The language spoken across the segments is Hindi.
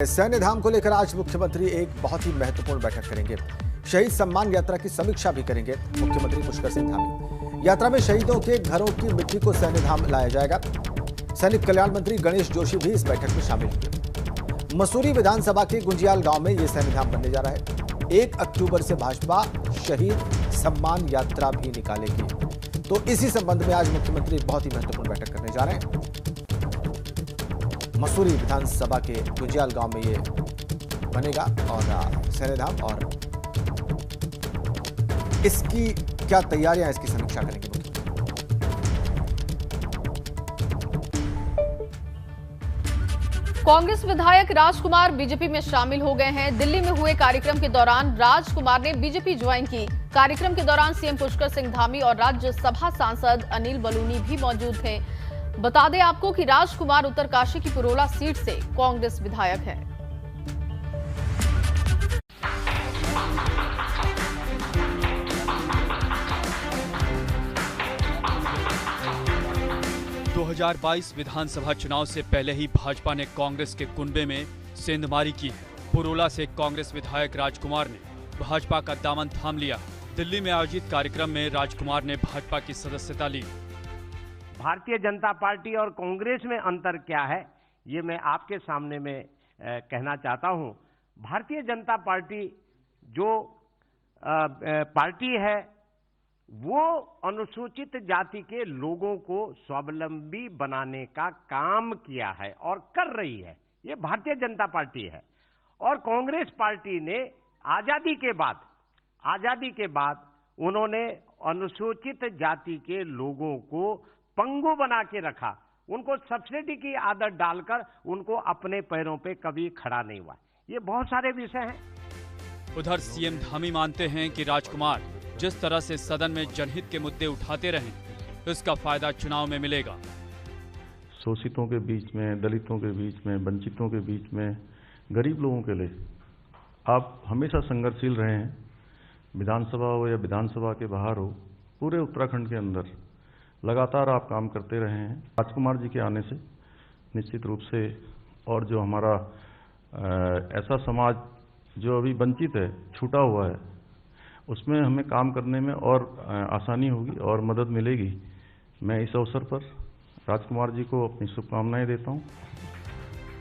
सैन्य धाम को लेकर आज मुख्यमंत्री एक बहुत ही महत्वपूर्ण बैठक करेंगे। शहीद सम्मान यात्रा की समीक्षा भी करेंगे मुख्यमंत्री पुष्कर सिंह धामी। यात्रा में शहीदों के घरों की मिट्टी को सैन्य धाम लाया जाएगा। सैनिक कल्याण मंत्री गणेश जोशी भी इस बैठक में शामिल होंगे। मसूरी विधानसभा के गुंजियाल गांव में यह सैन्य धाम बनने जा रहा है। 1 अक्टूबर से भाजपा शहीद सम्मान यात्रा भी निकालेगी। तो इसी संबंध में आज मुख्यमंत्री बहुत ही महत्वपूर्ण बैठक करने जा रहे हैं। मसूरी विधानसभा के गुंजियाल गांव में ये बनेगा और सैन्य धाम, और इसकी क्या तैयारियां, इसकी समीक्षा करेंगे कांग्रेस विधायक राजकुमार बीजेपी में शामिल हो गए हैं। दिल्ली में हुए कार्यक्रम के दौरान राजकुमार ने बीजेपी ज्वाइन की। कार्यक्रम के दौरान सीएम पुष्कर सिंह धामी और राज्यसभा सांसद अनिल बलूनी भी मौजूद थे। बता दें आपको कि राजकुमार उत्तरकाशी की पुरोला सीट से कांग्रेस विधायक है। दो 2022 विधानसभा चुनाव से पहले ही भाजपा ने कांग्रेस के कुनबे में सेंधमारी की है। पुरोला से कांग्रेस विधायक राजकुमार ने भाजपा का दामन थाम लिया। दिल्ली में आयोजित कार्यक्रम में राजकुमार ने भाजपा की सदस्यता ली। भारतीय जनता पार्टी और कांग्रेस में अंतर क्या है, ये मैं आपके सामने में कहना चाहता हूं। भारतीय जनता पार्टी जो पार्टी है वो अनुसूचित जाति के लोगों को स्वावलंबी बनाने का काम किया है और कर रही है, ये भारतीय जनता पार्टी है। और कांग्रेस पार्टी ने आजादी के बाद उन्होंने अनुसूचित जाति के लोगों को पंगु बना के रखा, उनको सब्सिडी की आदत डालकर उनको अपने पैरों पे कभी खड़ा नहीं हुआ। ये बहुत सारे विषय हैं। उधर सीएम धामी मानते हैं कि राजकुमार जिस तरह से सदन में जनहित के मुद्दे उठाते रहे, इसका फायदा चुनाव में मिलेगा। शोषितों के बीच में, दलितों के बीच में, वंचितों के बीच में, गरीब लोगों के लिए आप हमेशा संघर्षशील रहे हैं। विधानसभा हो या विधानसभा के बाहर हो, पूरे उत्तराखंड के अंदर लगातार आप काम करते रहे हैं। राजकुमार जी के आने से निश्चित रूप से और जो हमारा ऐसा समाज जो अभी वंचित है, छूटा हुआ है, उसमें हमें काम करने में और आसानी होगी और मदद मिलेगी। मैं इस अवसर पर राजकुमार जी को अपनी शुभकामनाएं देता हूं।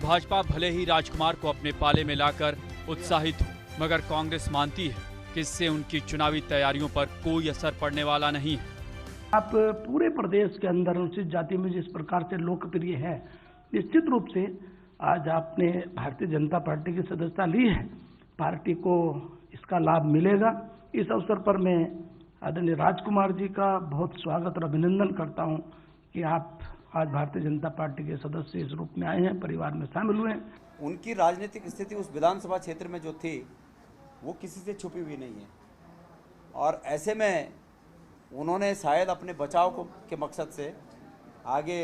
भाजपा भले ही राजकुमार को अपने पाले में लाकर उत्साहित हो, मगर कांग्रेस मानती है कि इससे उनकी चुनावी तैयारियों पर कोई असर पड़ने वाला नहीं है। आप पूरे प्रदेश के अंदर अनुसूचित जाति में जिस प्रकार से लोकप्रिय है, निश्चित रूप से आज आपने भारतीय जनता पार्टी की सदस्यता ली है, पार्टी को इसका लाभ मिलेगा। इस अवसर पर मैं आदरणीय राजकुमार जी का बहुत स्वागत और अभिनंदन करता हूं कि आप आज भारतीय जनता पार्टी के सदस्य इस रूप में आए हैं, परिवार में शामिल हुए हैं। उनकी राजनीतिक स्थिति उस विधानसभा क्षेत्र में जो थी वो किसी से छुपी हुई नहीं है, और ऐसे में उन्होंने शायद अपने बचाव के मकसद से आगे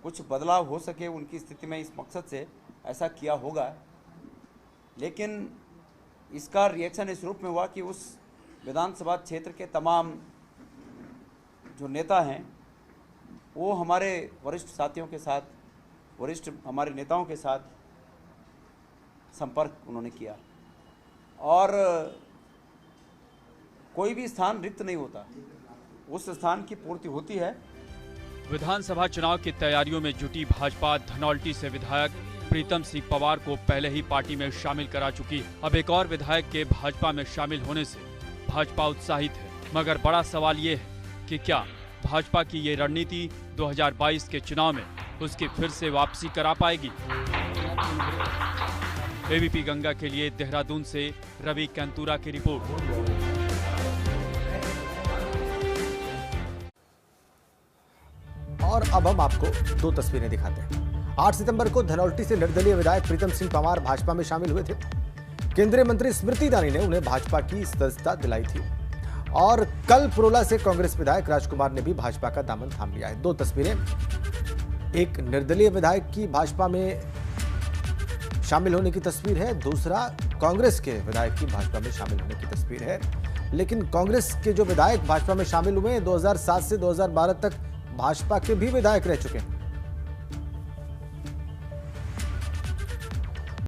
कुछ बदलाव हो सके उनकी स्थिति में, इस मकसद से ऐसा किया होगा। लेकिन इसका रिएक्शन इस रूप में हुआ कि उस विधानसभा क्षेत्र के तमाम जो नेता हैं वो हमारे वरिष्ठ साथियों के साथ, वरिष्ठ हमारे नेताओं के साथ संपर्क उन्होंने किया, और कोई भी स्थान रिक्त नहीं होता, उस स्थान की पूर्ति होती है। विधानसभा चुनाव की तैयारियों में जुटी भाजपा धनौल्टी से विधायक प्रीतम सिंह पवार को पहले ही पार्टी में शामिल करा चुकी है। अब एक और विधायक के भाजपा में शामिल होने से भाजपा उत्साहित है, मगर बड़ा सवाल ये है कि क्या भाजपा की ये रणनीति 2022 के चुनाव में उसकी फिर से वापसी करा पाएगी। एबीपी गंगा के लिए देहरादून से रवि कैंतूरा की रिपोर्ट। और अब हम आपको 2 तस्वीरें दिखाते हैं। 8 सितंबर को धनौल्टी से निर्दलीय विधायक प्रीतम सिंह पंवार भाजपा में शामिल हुए थे। केंद्रीय मंत्री स्मृति ईरानी ने उन्हें भाजपा की सदस्यता दिलाई थी, और कल पुरोला से कांग्रेस विधायक राजकुमार ने भी भाजपा का दामन थाम लिया है। 2 तस्वीरें, एक निर्दलीय विधायक की भाजपा में शामिल होने की तस्वीर है, दूसरा कांग्रेस के विधायक की भाजपा में शामिल होने की तस्वीर है। लेकिन कांग्रेस के जो विधायक भाजपा में शामिल हुए 2007 से 2012 तक भाजपा के भी विधायक रह चुके हैं।